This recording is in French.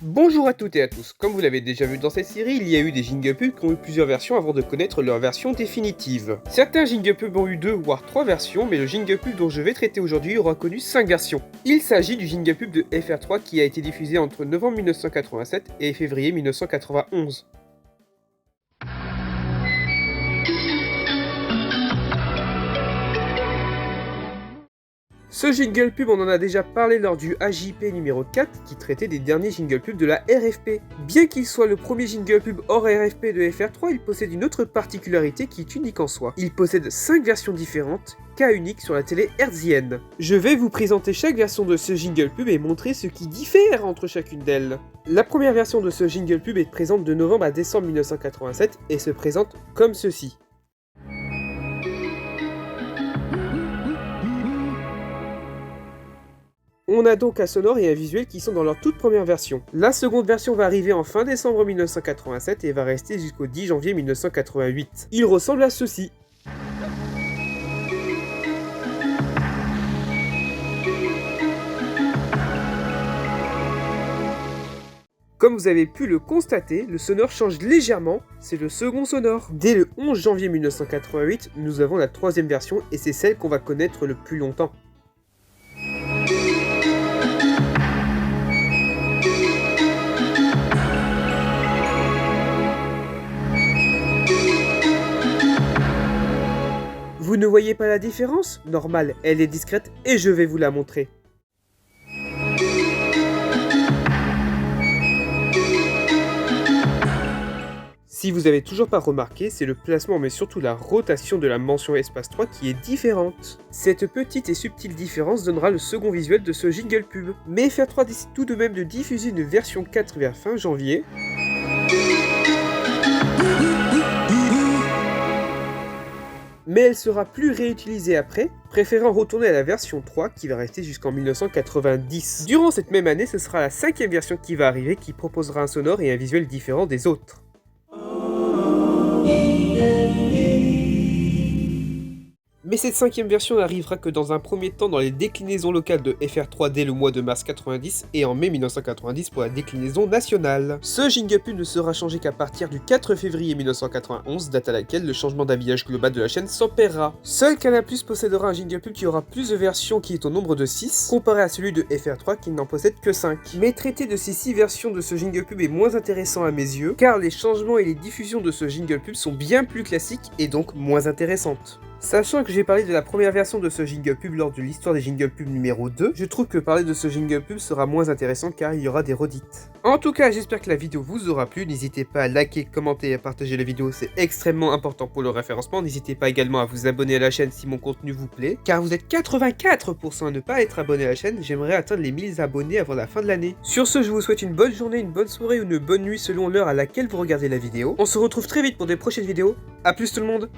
Bonjour à toutes et à tous, comme vous l'avez déjà vu dans cette série, il y a eu des jingle pubs qui ont eu plusieurs versions avant de connaître leur version définitive. Certains jingle pubs ont eu 2 voire 3 versions, mais le jingle pub dont je vais traiter aujourd'hui aura connu 5 versions. Il s'agit du jingle pub de FR3 qui a été diffusé entre novembre 1987 et février 1991. Ce jingle pub, on en a déjà parlé lors du AJP numéro 4 qui traitait des derniers jingle pubs de la RFP. Bien qu'il soit le premier jingle pub hors RFP de FR3, il possède une autre particularité qui est unique en soi. Il possède 5 versions différentes, cas uniques sur la télé hertzienne. Je vais vous présenter chaque version de ce jingle pub et montrer ce qui diffère entre chacune d'elles. La première version de ce jingle pub est présente de novembre à décembre 1987 et se présente comme ceci. On a donc un sonore et un visuel qui sont dans leur toute première version. La seconde version va arriver en fin décembre 1987 et va rester jusqu'au 10 janvier 1988. Il ressemble à ceci. Comme vous avez pu le constater, le sonore change légèrement, c'est le second sonore. Dès le 11 janvier 1988, nous avons la troisième version et c'est celle qu'on va connaître le plus longtemps. Vous ne voyez pas la différence? Normal, elle est discrète et je vais vous la montrer. Si vous avez toujours pas remarqué, c'est le placement mais surtout la rotation de la mention espace 3 qui est différente. Cette petite et subtile différence donnera le second visuel de ce jingle pub. Mais FR3 décide tout de même de diffuser une version 4 vers fin janvier. Mais elle sera plus réutilisée après, préférant retourner à la version 3 qui va rester jusqu'en 1990. Durant cette même année, ce sera la 5e version qui va arriver qui proposera un sonore et un visuel différent des autres. Mais cette 5e version n'arrivera que dans un premier temps dans les déclinaisons locales de FR3 dès le mois de mars 90 et en mai 1990 pour la déclinaison nationale. Ce jingle pub ne sera changé qu'à partir du 4 février 1991, date à laquelle le changement d'habillage global de la chaîne s'opérera. Seul Canal+ possédera un jingle pub qui aura plus de versions qui est au nombre de 6, comparé à celui de FR3 qui n'en possède que 5. Mais traiter de ces 6 versions de ce jingle pub est moins intéressant à mes yeux, car les changements et les diffusions de ce jingle pub sont bien plus classiques et donc moins intéressantes. Sachant que j'ai parlé de la première version de ce jingle pub lors de l'histoire des jingle pub numéro 2, je trouve que parler de ce jingle pub sera moins intéressant car il y aura des redites. En tout cas, j'espère que la vidéo vous aura plu, n'hésitez pas à liker, commenter et à partager la vidéo, c'est extrêmement important pour le référencement, n'hésitez pas également à vous abonner à la chaîne si mon contenu vous plaît, car vous êtes 84% à ne pas être abonné à la chaîne, j'aimerais atteindre les 1000 abonnés avant la fin de l'année. Sur ce, je vous souhaite une bonne journée, une bonne soirée ou une bonne nuit selon l'heure à laquelle vous regardez la vidéo. On se retrouve très vite pour des prochaines vidéos, à plus tout le monde!